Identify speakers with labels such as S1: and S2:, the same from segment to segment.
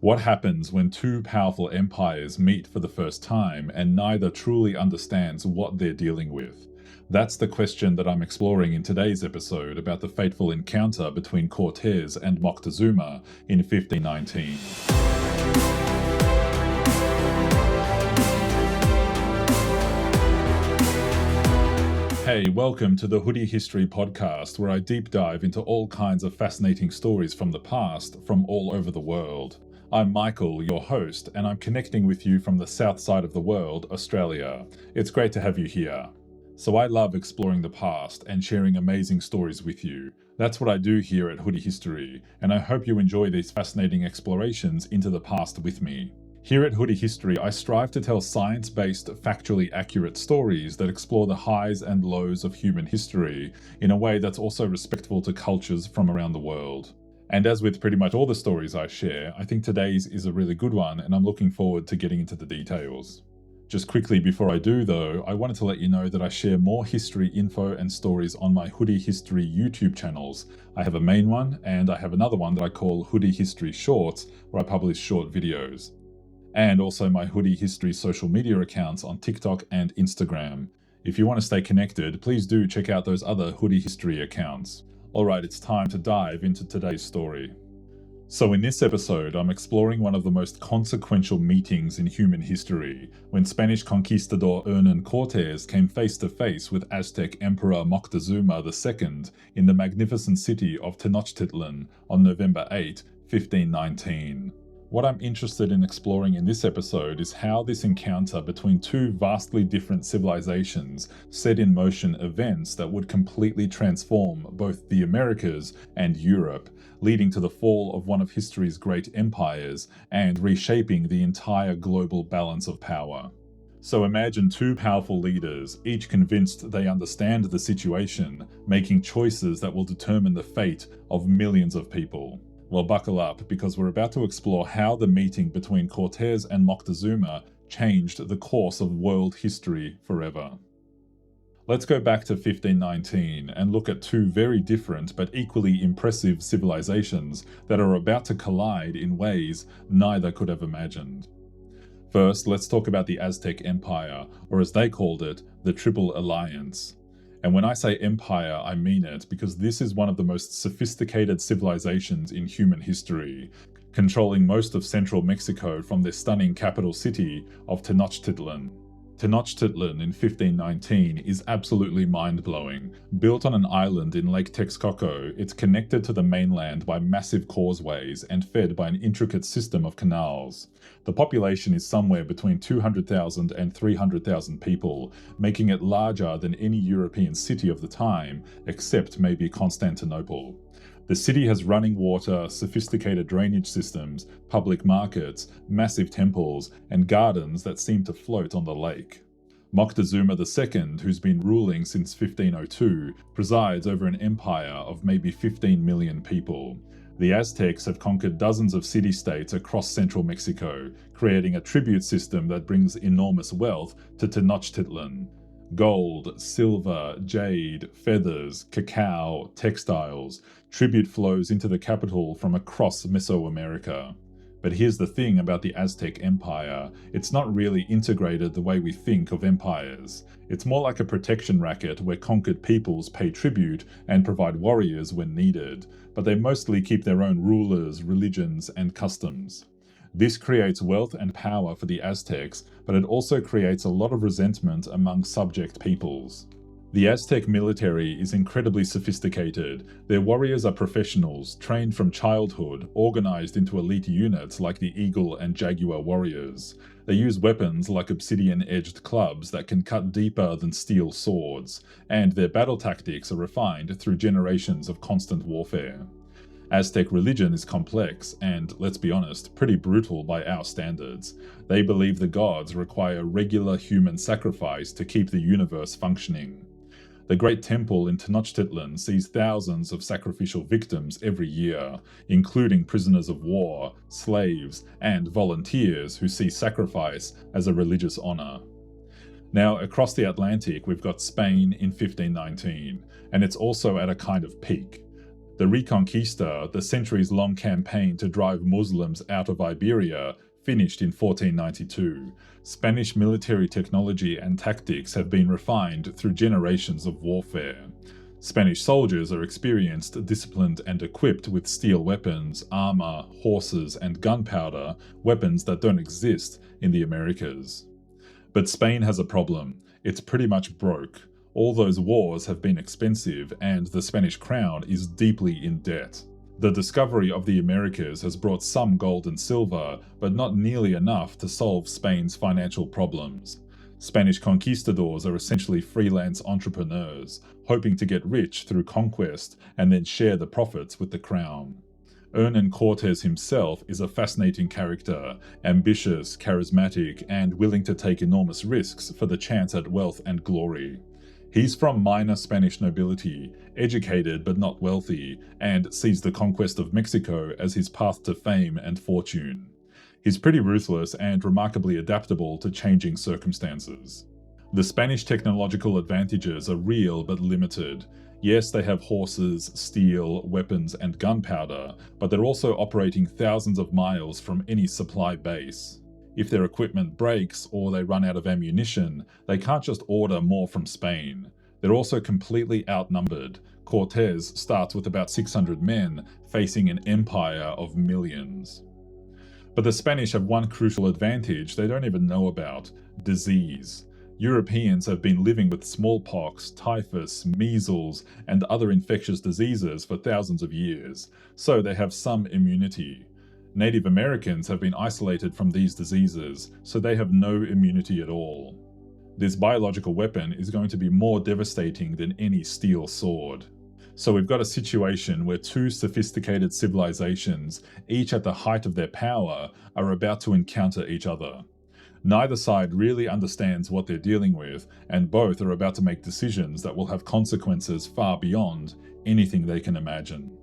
S1: What happens when two powerful empires meet for the first time and neither truly understands what they're dealing with? That's the question that I'm exploring in today's episode about the fateful encounter between Cortés and Moctezuma in 1519. Hey, welcome to the Hoodie History podcast, where I deep dive into all kinds of fascinating stories from the past from all over the world. I'm Michael, your host, and I'm connecting with you from the south side of the world, Australia. It's great to have you here. So I love exploring the past and sharing amazing stories with you. That's what I do here at Hoodie History, and I hope you enjoy these fascinating explorations into the past with me. Here at Hoodie History, I strive to tell science-based, factually accurate stories that explore the highs and lows of human history in a way that's also respectful to cultures from around the world. And as with pretty much all the stories I share, I think today's is a really good one, and I'm looking forward to getting into the details. Just quickly before I do though, I wanted to let you know that I share more history info and stories on my Hoodie History YouTube channels. I have a main one, and I have another one that I call Hoodie History Shorts, where I publish short videos. And also my Hoodie History social media accounts on TikTok and Instagram. If you want to stay connected, please do check out those other Hoodie History accounts. Alright, it's time to dive into today's story. So in this episode, I'm exploring one of the most consequential meetings in human history, when Spanish conquistador Hernán Cortés came face to face with Aztec Emperor Moctezuma II in the magnificent city of Tenochtitlan on November 8, 1519. What I'm interested in exploring in this episode is how this encounter between two vastly different civilizations set in motion events that would completely transform both the Americas and Europe, leading to the fall of one of history's great empires and reshaping the entire global balance of power. So imagine two powerful leaders, each convinced they understand the situation, making choices that will determine the fate of millions of people. Well, buckle up, because we're about to explore how the meeting between Cortés and Moctezuma changed the course of world history forever. Let's go back to 1519 and look at two very different but equally impressive civilizations that are about to collide in ways neither could have imagined. First, let's talk about the Aztec Empire, or as they called it, the Triple Alliance. And when I say empire, I mean it, because this is one of the most sophisticated civilizations in human history, controlling most of central Mexico from their stunning capital city of Tenochtitlan. Tenochtitlan in 1519 is absolutely mind-blowing. Built on an island in Lake Texcoco, it's connected to the mainland by massive causeways and fed by an intricate system of canals. The population is somewhere between 200,000 and 300,000 people, making it larger than any European city of the time, except maybe Constantinople. The city has running water, sophisticated drainage systems, public markets, massive temples, and gardens that seem to float on the lake. Moctezuma II, who's been ruling since 1502, presides over an empire of maybe 15 million people. The Aztecs have conquered dozens of city-states across central Mexico, creating a tribute system that brings enormous wealth to Tenochtitlan. Gold, silver, jade, feathers, cacao, textiles. Tribute flows into the capital from across Mesoamerica. But here's the thing about the Aztec Empire, it's not really integrated the way we think of empires. It's more like a protection racket where conquered peoples pay tribute and provide warriors when needed, but they mostly keep their own rulers, religions, and customs. This creates wealth and power for the Aztecs, but it also creates a lot of resentment among subject peoples. The Aztec military is incredibly sophisticated. Their warriors are professionals, trained from childhood, organized into elite units like the Eagle and Jaguar warriors. They use weapons like obsidian-edged clubs that can cut deeper than steel swords, and their battle tactics are refined through generations of constant warfare. Aztec religion is complex and, let's be honest, pretty brutal by our standards. They believe the gods require regular human sacrifice to keep the universe functioning. The Great Temple in Tenochtitlan sees thousands of sacrificial victims every year, including prisoners of war, slaves, and volunteers who see sacrifice as a religious honor. Now, across the Atlantic, we've got Spain in 1519, and it's also at a kind of peak. The Reconquista, the centuries-long campaign to drive Muslims out of Iberia, finished in 1492. Spanish military technology and tactics have been refined through generations of warfare. Spanish soldiers are experienced, disciplined, and equipped with steel weapons, armor, horses, and gunpowder, weapons that don't exist in the Americas. But Spain has a problem. It's pretty much broke. All those wars have been expensive, and the Spanish crown is deeply in debt. The discovery of the Americas has brought some gold and silver, but not nearly enough to solve Spain's financial problems. Spanish conquistadors are essentially freelance entrepreneurs, hoping to get rich through conquest and then share the profits with the crown. Hernán Cortés himself is a fascinating character, ambitious, charismatic, and willing to take enormous risks for the chance at wealth and glory. He's from minor Spanish nobility, educated but not wealthy, and sees the conquest of Mexico as his path to fame and fortune. He's pretty ruthless and remarkably adaptable to changing circumstances. The Spanish technological advantages are real but limited. Yes, they have horses, steel, weapons, and gunpowder, but they're also operating thousands of miles from any supply base. If their equipment breaks or they run out of ammunition, they can't just order more from Spain. They're also completely outnumbered. Cortés starts with about 600 men, facing an empire of millions. But the Spanish have one crucial advantage they don't even know about: disease. Europeans have been living with smallpox, typhus, measles, and other infectious diseases for thousands of years, so they have some immunity. Native Americans have been isolated from these diseases, so they have no immunity at all. This biological weapon is going to be more devastating than any steel sword. So we've got a situation where two sophisticated civilizations, each at the height of their power, are about to encounter each other. Neither side really understands what they're dealing with, and both are about to make decisions that will have consequences far beyond anything they can imagine.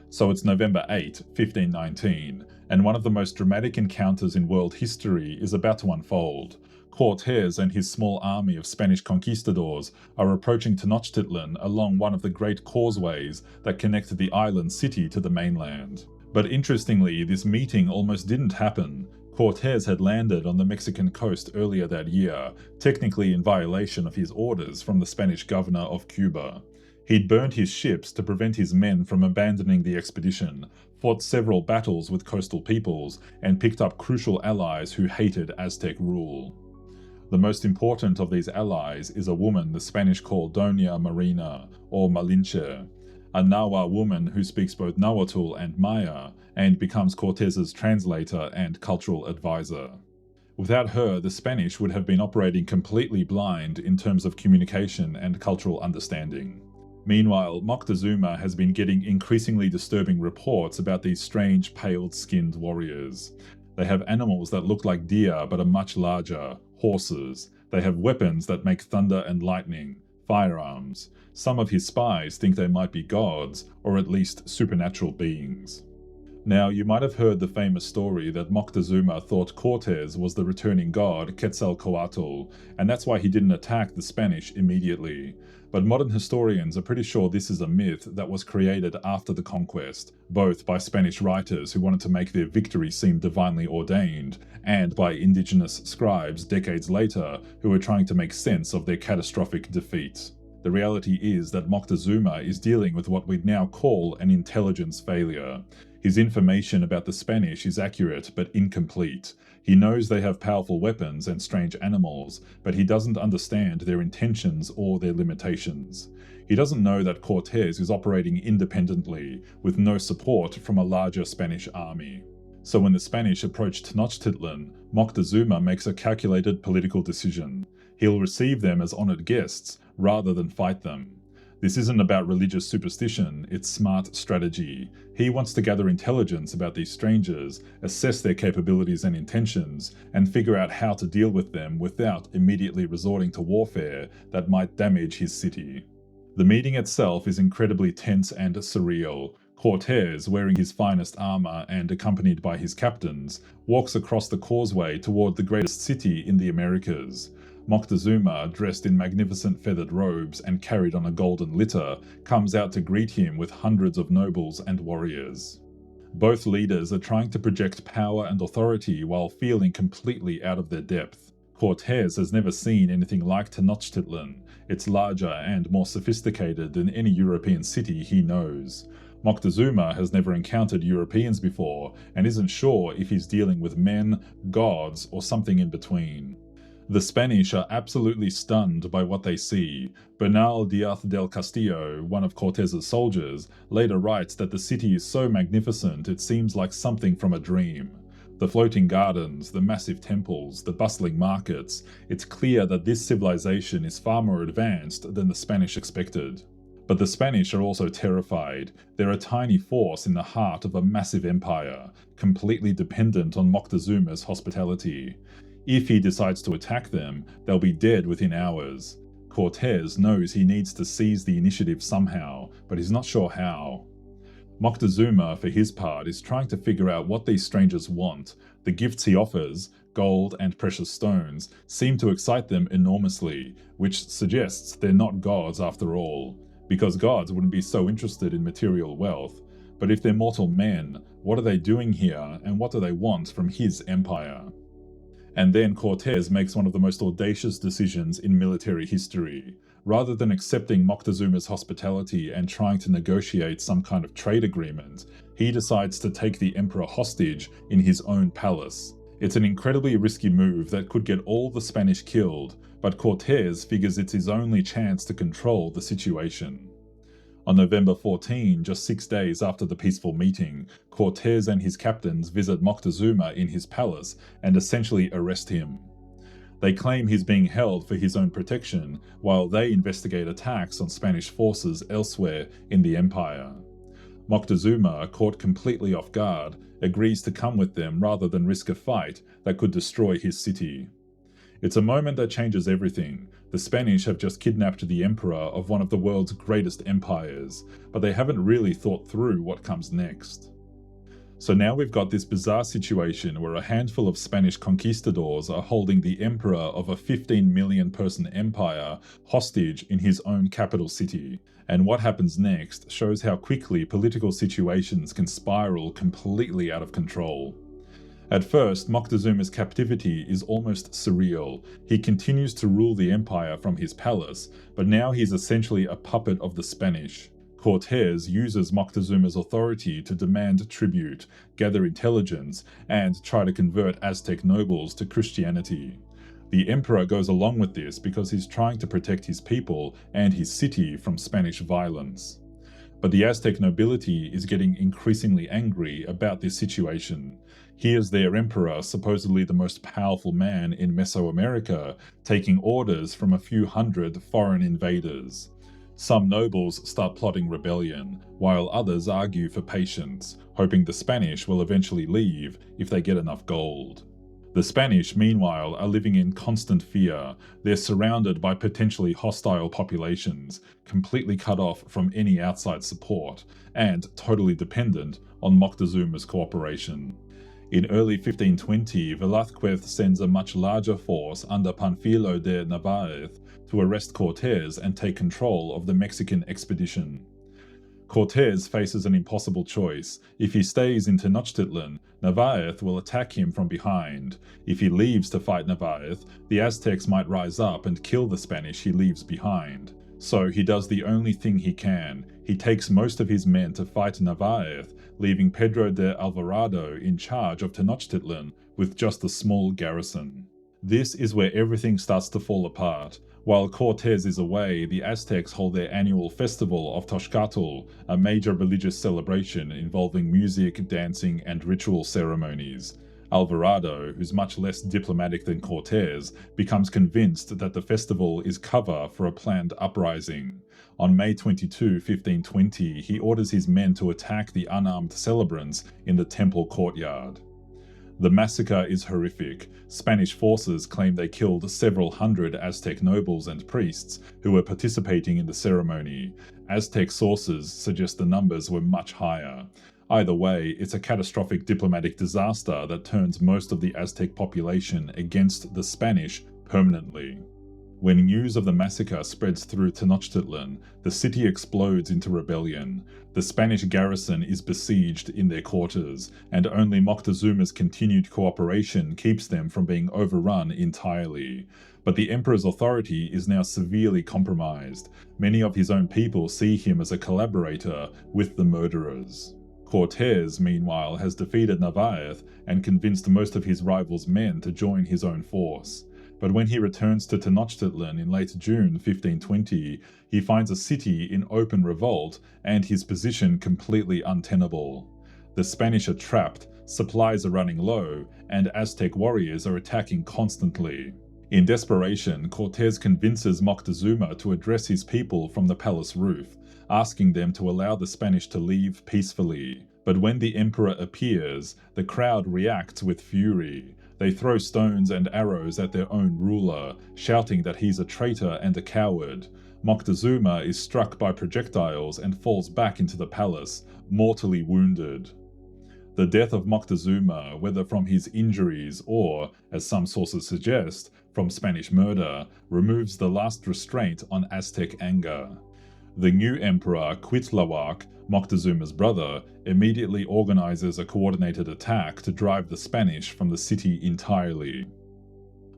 S1: So it's November 8, 1519, and one of the most dramatic encounters in world history is about to unfold. Cortés and his small army of Spanish conquistadors are approaching Tenochtitlan along one of the great causeways that connected the island city to the mainland. But interestingly, this meeting almost didn't happen. Cortés had landed on the Mexican coast earlier that year, technically in violation of his orders from the Spanish governor of Cuba. He'd burned his ships to prevent his men from abandoning the expedition, fought several battles with coastal peoples, and picked up crucial allies who hated Aztec rule. The most important of these allies is a woman the Spanish call Doña Marina, or Malinche, a Nahua woman who speaks both Nahuatl and Maya, and becomes Cortés's translator and cultural advisor. Without her, the Spanish would have been operating completely blind in terms of communication and cultural understanding. Meanwhile, Moctezuma has been getting increasingly disturbing reports about these strange, pale-skinned warriors. They have animals that look like deer but are much larger, horses. They have weapons that make thunder and lightning, firearms. Some of his spies think they might be gods, or at least supernatural beings. Now, you might have heard the famous story that Moctezuma thought Cortés was the returning god Quetzalcoatl, and that's why he didn't attack the Spanish immediately. But modern historians are pretty sure this is a myth that was created after the conquest, both by Spanish writers who wanted to make their victory seem divinely ordained, and by indigenous scribes decades later who were trying to make sense of their catastrophic defeat. The reality is that Moctezuma is dealing with what we'd now call an intelligence failure. His information about the Spanish is accurate but incomplete. He knows they have powerful weapons and strange animals, but he doesn't understand their intentions or their limitations. He doesn't know that Cortés is operating independently, with no support from a larger Spanish army. So when the Spanish approach Tenochtitlan, Moctezuma makes a calculated political decision. He'll receive them as honored guests, rather than fight them. This isn't about religious superstition, it's smart strategy. He wants to gather intelligence about these strangers, assess their capabilities and intentions, and figure out how to deal with them without immediately resorting to warfare that might damage his city. The meeting itself is incredibly tense and surreal. Cortés, wearing his finest armor and accompanied by his captains, walks across the causeway toward the greatest city in the Americas. Moctezuma, dressed in magnificent feathered robes and carried on a golden litter, comes out to greet him with hundreds of nobles and warriors. Both leaders are trying to project power and authority while feeling completely out of their depth. Cortés has never seen anything like Tenochtitlan. It's larger and more sophisticated than any European city he knows. Moctezuma has never encountered Europeans before and isn't sure if he's dealing with men, gods, or something in between. The Spanish are absolutely stunned by what they see. Bernal Díaz del Castillo, one of Cortés's soldiers, later writes that the city is so magnificent it seems like something from a dream. The floating gardens, the massive temples, the bustling markets, it's clear that this civilization is far more advanced than the Spanish expected. But the Spanish are also terrified. They're a tiny force in the heart of a massive empire, completely dependent on Moctezuma's hospitality. If he decides to attack them, they'll be dead within hours. Cortés knows he needs to seize the initiative somehow, but he's not sure how. Moctezuma, for his part, is trying to figure out what these strangers want. The gifts he offers, gold and precious stones, seem to excite them enormously, which suggests they're not gods after all. Because gods wouldn't be so interested in material wealth. But if they're mortal men, what are they doing here and what do they want from his empire? And then Cortés makes one of the most audacious decisions in military history. Rather than accepting Moctezuma's hospitality and trying to negotiate some kind of trade agreement, he decides to take the emperor hostage in his own palace. It's an incredibly risky move that could get all the Spanish killed, but Cortés figures it's his only chance to control the situation. On November 14, just 6 days after the peaceful meeting, Cortés and his captains visit Moctezuma in his palace and essentially arrest him. They claim he's being held for his own protection, while they investigate attacks on Spanish forces elsewhere in the empire. Moctezuma, caught completely off guard, agrees to come with them rather than risk a fight that could destroy his city. It's a moment that changes everything. The Spanish have just kidnapped the emperor of one of the world's greatest empires, but they haven't really thought through what comes next. So now we've got this bizarre situation where a handful of Spanish conquistadors are holding the emperor of a 15 million person empire hostage in his own capital city. And what happens next shows how quickly political situations can spiral completely out of control. At first, Moctezuma's captivity is almost surreal. He continues to rule the empire from his palace, but now he's essentially a puppet of the Spanish. Cortés uses Moctezuma's authority to demand tribute, gather intelligence, and try to convert Aztec nobles to Christianity. The emperor goes along with this because he's trying to protect his people and his city from Spanish violence. But the Aztec nobility is getting increasingly angry about this situation. Here's their emperor, supposedly the most powerful man in Mesoamerica, taking orders from a few hundred foreign invaders. Some nobles start plotting rebellion, while others argue for patience, hoping the Spanish will eventually leave if they get enough gold. The Spanish, meanwhile, are living in constant fear. They're surrounded by potentially hostile populations, completely cut off from any outside support, and totally dependent on Moctezuma's cooperation. In early 1520, Velázquez sends a much larger force under Panfilo de Narváez to arrest Cortés and take control of the Mexican expedition. Cortés faces an impossible choice. If he stays in Tenochtitlan, Narváez will attack him from behind. If he leaves to fight Narváez, the Aztecs might rise up and kill the Spanish he leaves behind. So he does the only thing he can. He takes most of his men to fight Narváez, leaving Pedro de Alvarado in charge of Tenochtitlan with just a small garrison. This is where everything starts to fall apart. While Cortés is away, the Aztecs hold their annual festival of Toxcatl, a major religious celebration involving music, dancing, and ritual ceremonies. Alvarado, who's much less diplomatic than Cortés, becomes convinced that the festival is cover for a planned uprising. On May 22, 1520, he orders his men to attack the unarmed celebrants in the temple courtyard. The massacre is horrific. Spanish forces claim they killed several hundred Aztec nobles and priests who were participating in the ceremony. Aztec sources suggest the numbers were much higher. Either way, it's a catastrophic diplomatic disaster that turns most of the Aztec population against the Spanish permanently. When news of the massacre spreads through Tenochtitlan, the city explodes into rebellion. The Spanish garrison is besieged in their quarters, and only Moctezuma's continued cooperation keeps them from being overrun entirely. But the emperor's authority is now severely compromised. Many of his own people see him as a collaborator with the murderers. Cortés, meanwhile, has defeated Narvaez and convinced most of his rivals' men to join his own force. But when he returns to Tenochtitlan in late June 1520, he finds a city in open revolt and his position completely untenable. The Spanish are trapped, supplies are running low, and Aztec warriors are attacking constantly. In desperation, Cortés convinces Moctezuma to address his people from the palace roof, asking them to allow the Spanish to leave peacefully. But when the emperor appears, the crowd reacts with fury. They throw stones and arrows at their own ruler, shouting that he's a traitor and a coward. Moctezuma is struck by projectiles and falls back into the palace, mortally wounded. The death of Moctezuma, whether from his injuries or, as some sources suggest, from Spanish murder, removes the last restraint on Aztec anger. The new emperor, Cuitlahuac, Moctezuma's brother, immediately organizes a coordinated attack to drive the Spanish from the city entirely.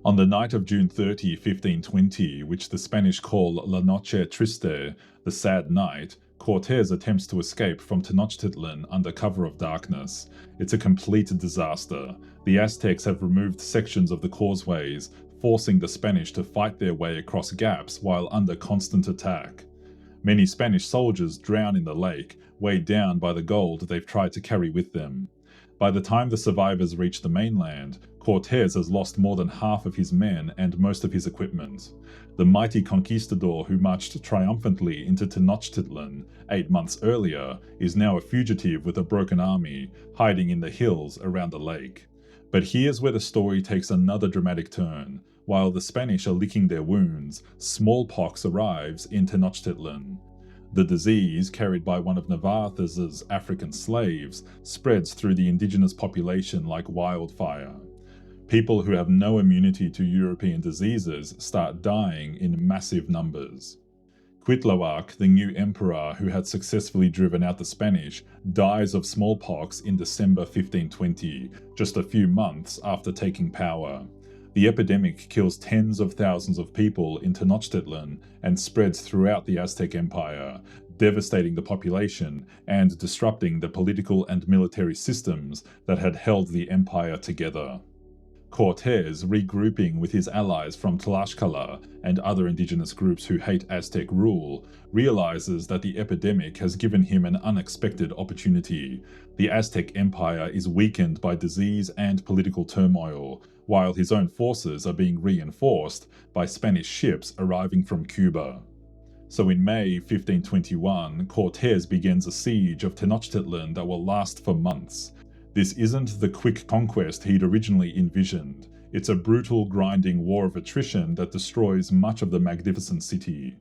S1: On the night of June 30, 1520, which the Spanish call La Noche Triste, the sad night, Cortés attempts to escape from Tenochtitlan under cover of darkness. It's a complete disaster. The Aztecs have removed sections of the causeways, forcing the Spanish to fight their way across gaps while under constant attack. Many Spanish soldiers drown in the lake, weighed down by the gold they've tried to carry with them. By the time the survivors reach the mainland, Cortés has lost more than half of his men and most of his equipment. The mighty conquistador who marched triumphantly into Tenochtitlan 8 months earlier is now a fugitive with a broken army, hiding in the hills around the lake. But here's where the story takes another dramatic turn. While the Spanish are licking their wounds, smallpox arrives in Tenochtitlan. The disease, carried by one of Narvaez's African slaves, spreads through the indigenous population like wildfire. People who have no immunity to European diseases start dying in massive numbers. Cuitlahuac, the new emperor who had successfully driven out the Spanish, dies of smallpox in December 1520, just a few months after taking power. The epidemic kills tens of thousands of people in Tenochtitlan and spreads throughout the Aztec Empire, devastating the population and disrupting the political and military systems that had held the empire together. Cortés, regrouping with his allies from Tlaxcala and other indigenous groups who hate Aztec rule, realizes that the epidemic has given him an unexpected opportunity. The Aztec Empire is weakened by disease and political turmoil, while his own forces are being reinforced by Spanish ships arriving from Cuba. So in May 1521, Cortés begins a siege of Tenochtitlan that will last for months. This isn't the quick conquest he'd originally envisioned. It's a brutal, grinding war of attrition that destroys much of the magnificent city.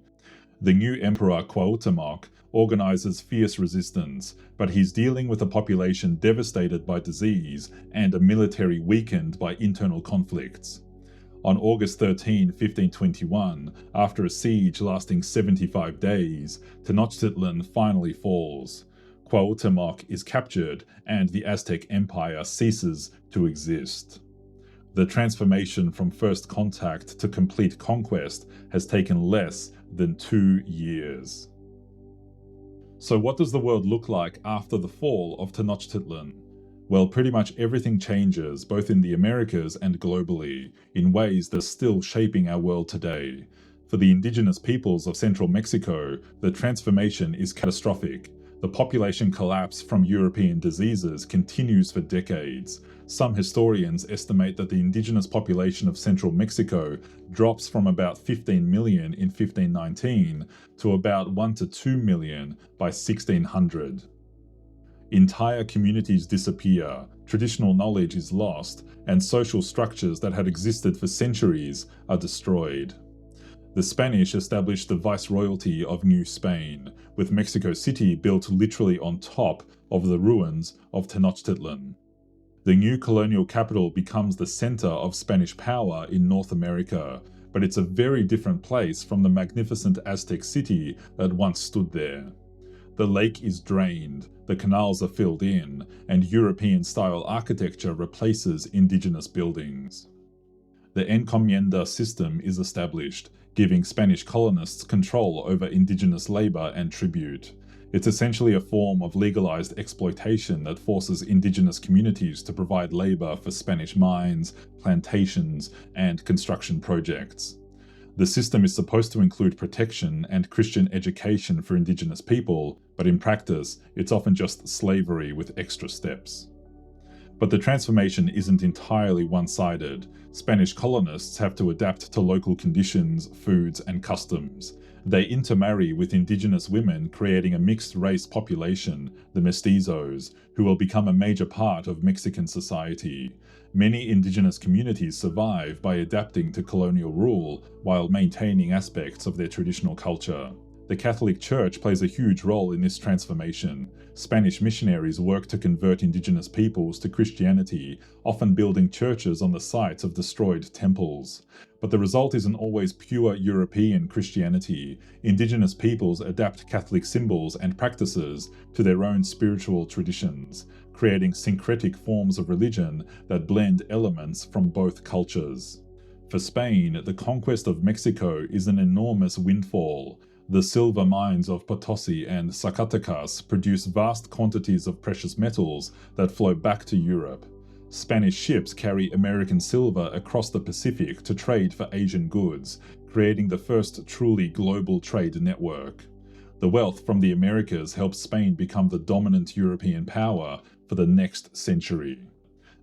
S1: The new emperor Cuauhtémoc organizes fierce resistance, but he's dealing with a population devastated by disease and a military weakened by internal conflicts. On August 13, 1521, after a siege lasting 75 days, Tenochtitlan finally falls. Cuauhtémoc is captured and the Aztec Empire ceases to exist. The transformation from first contact to complete conquest has taken less than 2 years. So what does the world look like after the fall of Tenochtitlan? Well, pretty much everything changes, both in the Americas and globally, in ways that are still shaping our world today. For the indigenous peoples of central Mexico, the transformation is catastrophic. The population collapse from European diseases continues for decades. Some historians estimate that the indigenous population of central Mexico drops from about 15 million in 1519 to about 1 to 2 million by 1600. Entire communities disappear, traditional knowledge is lost, and social structures that had existed for centuries are destroyed. The Spanish established the Viceroyalty of New Spain, with Mexico City built literally on top of the ruins of Tenochtitlan. The new colonial capital becomes the center of Spanish power in North America, but it's a very different place from the magnificent Aztec city that once stood there. The lake is drained, the canals are filled in, and European-style architecture replaces indigenous buildings. The encomienda system is established, giving Spanish colonists control over indigenous labor and tribute. It's essentially a form of legalized exploitation that forces indigenous communities to provide labor for Spanish mines, plantations, and construction projects. The system is supposed to include protection and Christian education for indigenous people, but in practice, it's often just slavery with extra steps. But the transformation isn't entirely one-sided. Spanish colonists have to adapt to local conditions, foods, and customs. They intermarry with indigenous women, creating a mixed-race population, the mestizos, who will become a major part of Mexican society. Many indigenous communities survive by adapting to colonial rule while maintaining aspects of their traditional culture. The Catholic Church plays a huge role in this transformation. Spanish missionaries work to convert indigenous peoples to Christianity, often building churches on the sites of destroyed temples. But the result isn't always pure European Christianity. Indigenous peoples adapt Catholic symbols and practices to their own spiritual traditions, creating syncretic forms of religion that blend elements from both cultures. For Spain, the conquest of Mexico is an enormous windfall. The silver mines of Potosi and Zacatecas produce vast quantities of precious metals that flow back to Europe. Spanish ships carry American silver across the Pacific to trade for Asian goods, creating the first truly global trade network. The wealth from the Americas helps Spain become the dominant European power for the next century.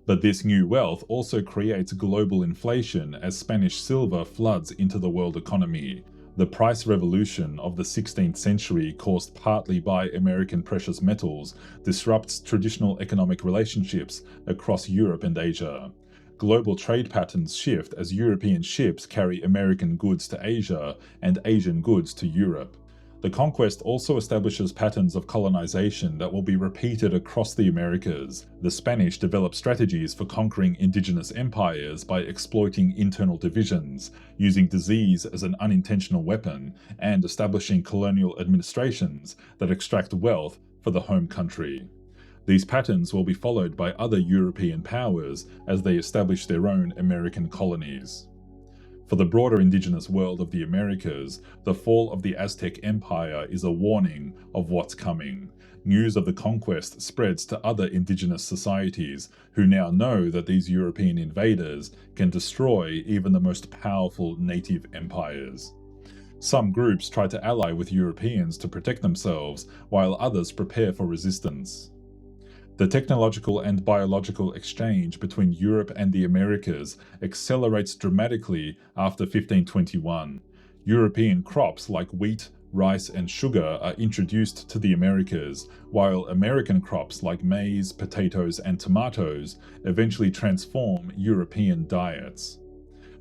S1: But this new wealth also creates global inflation as Spanish silver floods into the world economy. The price revolution of the 16th century, caused partly by American precious metals, disrupts traditional economic relationships across Europe and Asia. Global trade patterns shift as European ships carry American goods to Asia and Asian goods to Europe. The conquest also establishes patterns of colonization that will be repeated across the Americas. The Spanish develop strategies for conquering indigenous empires by exploiting internal divisions, using disease as an unintentional weapon, and establishing colonial administrations that extract wealth for the home country. These patterns will be followed by other European powers as they establish their own American colonies. For the broader indigenous world of the Americas, the fall of the Aztec Empire is a warning of what's coming. News of the conquest spreads to other indigenous societies who now know that these European invaders can destroy even the most powerful native empires. Some groups try to ally with Europeans to protect themselves, while others prepare for resistance. The technological and biological exchange between Europe and the Americas accelerates dramatically after 1521. European crops like wheat, rice, and sugar are introduced to the Americas, while American crops like maize, potatoes, and tomatoes eventually transform European diets.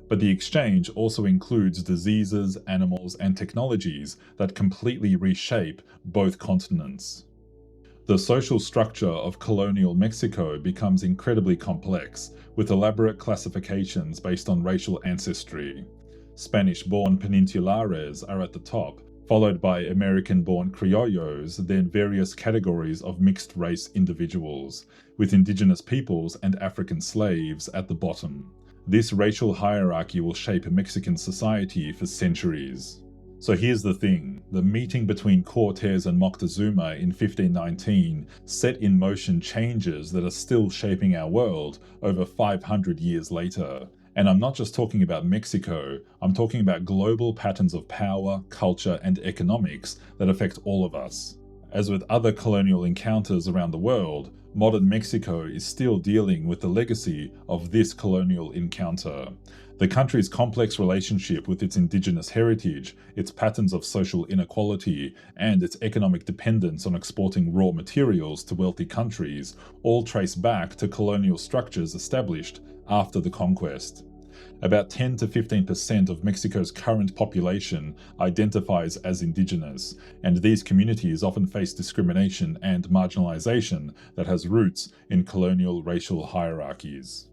S1: But the exchange also includes diseases, animals, and technologies that completely reshape both continents. The social structure of colonial Mexico becomes incredibly complex, with elaborate classifications based on racial ancestry. Spanish-born peninsulares are at the top, followed by American-born criollos, then various categories of mixed-race individuals, with indigenous peoples and African slaves at the bottom. This racial hierarchy will shape Mexican society for centuries. So here's the thing, the meeting between Cortés and Moctezuma in 1519 set in motion changes that are still shaping our world over 500 years later. And I'm not just talking about Mexico, I'm talking about global patterns of power, culture, and economics that affect all of us. As with other colonial encounters around the world, modern Mexico is still dealing with the legacy of this colonial encounter. The country's complex relationship with its indigenous heritage, its patterns of social inequality, and its economic dependence on exporting raw materials to wealthy countries all trace back to colonial structures established after the conquest. About 10 to 15% of Mexico's current population identifies as indigenous, and these communities often face discrimination and marginalization that has roots in colonial racial hierarchies.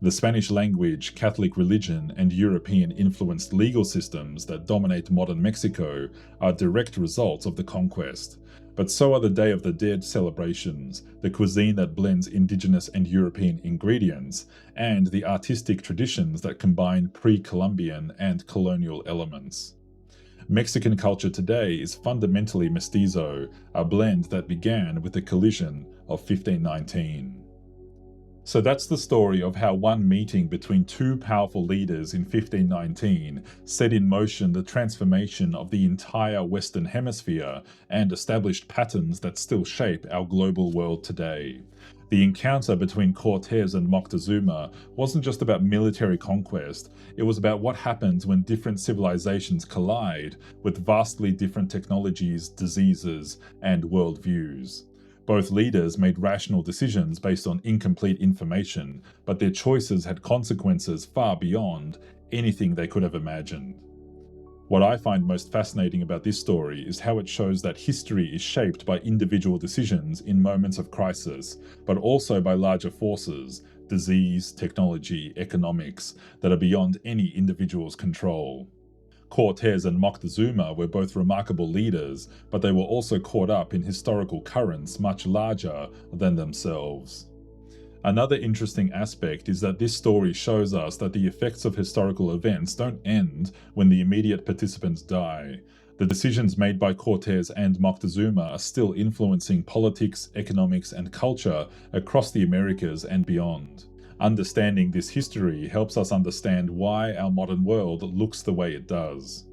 S1: The Spanish language, Catholic religion, and European-influenced legal systems that dominate modern Mexico are direct results of the conquest. But so are the Day of the Dead celebrations, the cuisine that blends indigenous and European ingredients, and the artistic traditions that combine pre-Columbian and colonial elements. Mexican culture today is fundamentally mestizo, a blend that began with the collision of 1519. So that's the story of how one meeting between two powerful leaders in 1519 set in motion the transformation of the entire Western Hemisphere and established patterns that still shape our global world today. The encounter between Cortés and Moctezuma wasn't just about military conquest, it was about what happens when different civilizations collide with vastly different technologies, diseases, and worldviews. Both leaders made rational decisions based on incomplete information, but their choices had consequences far beyond anything they could have imagined. What I find most fascinating about this story is how it shows that history is shaped by individual decisions in moments of crisis, but also by larger forces, disease, technology, economics, that are beyond any individual's control. Cortés and Moctezuma were both remarkable leaders, but they were also caught up in historical currents much larger than themselves. Another interesting aspect is that this story shows us that the effects of historical events don't end when the immediate participants die. The decisions made by Cortés and Moctezuma are still influencing politics, economics, and culture across the Americas and beyond. Understanding this history helps us understand why our modern world looks the way it does.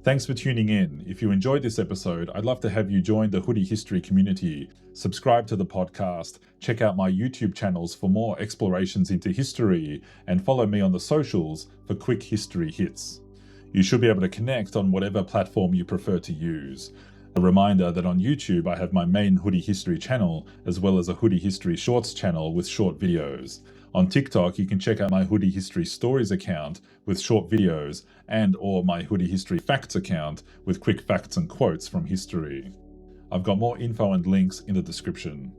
S1: Thanks for tuning in. If you enjoyed this episode, I'd love to have you join the Hoodie History community, subscribe to the podcast, check out my YouTube channels for more explorations into history, and follow me on the socials for quick history hits. You should be able to connect on whatever platform you prefer to use. A reminder that on YouTube I have my main Hoodie History channel, as well as a Hoodie History Shorts channel with short videos. On TikTok, you can check out my Hoodie History Stories account with short videos and/or my Hoodie History Facts account with quick facts and quotes from history. I've got more info and links in the description.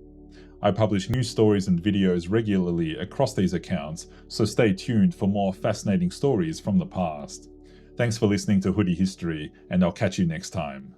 S1: I publish new stories and videos regularly across these accounts, so stay tuned for more fascinating stories from the past. Thanks for listening to Hoodie History, and I'll catch you next time.